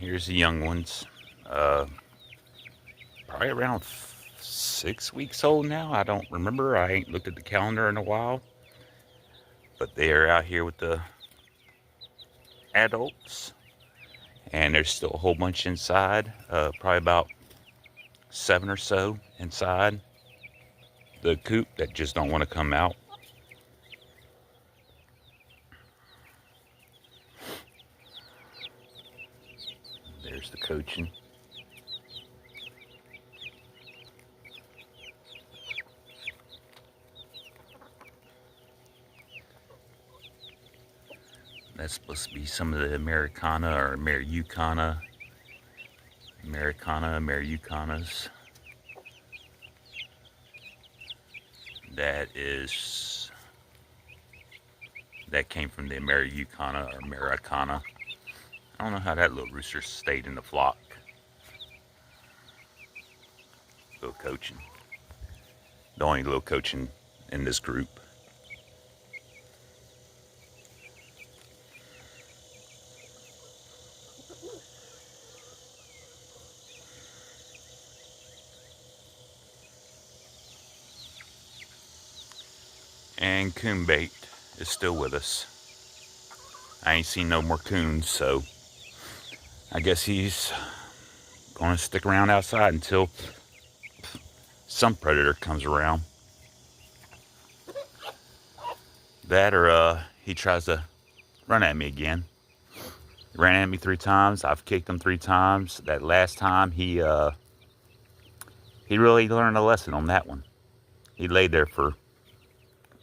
Here's the young ones. Probably around 6 weeks old now. I don't remember. I ain't looked at the calendar in a while. But they are out here with the adults. And there's still a whole bunch inside. Probably about 7 or so inside the coop that just don't want to come out. There's the coaching. That's supposed to be some of the Americana or Americana, Americanas. That came from the Americana or Americana. I don't know how that little rooster stayed in the flock. Little coaching. The only little coaching in this group. And coon bait is still with us. I ain't seen no more coons, so I guess he's gonna stick around outside until some predator comes around. That or he tries to run at me again. He ran at me 3 times. I've kicked him 3 times. That last time he really learned a lesson on that one. He laid there for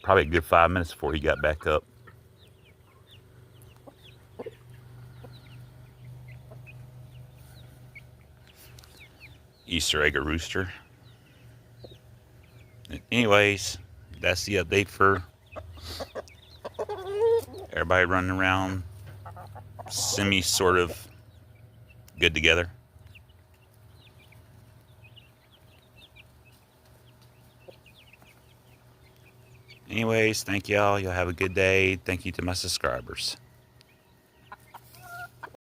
probably a good 5 minutes before he got back up. Easter egg or rooster. Anyways, that's the update for everybody running around sort of good together. Anyways, thank y'all. Y'all have a good day. Thank you to my subscribers.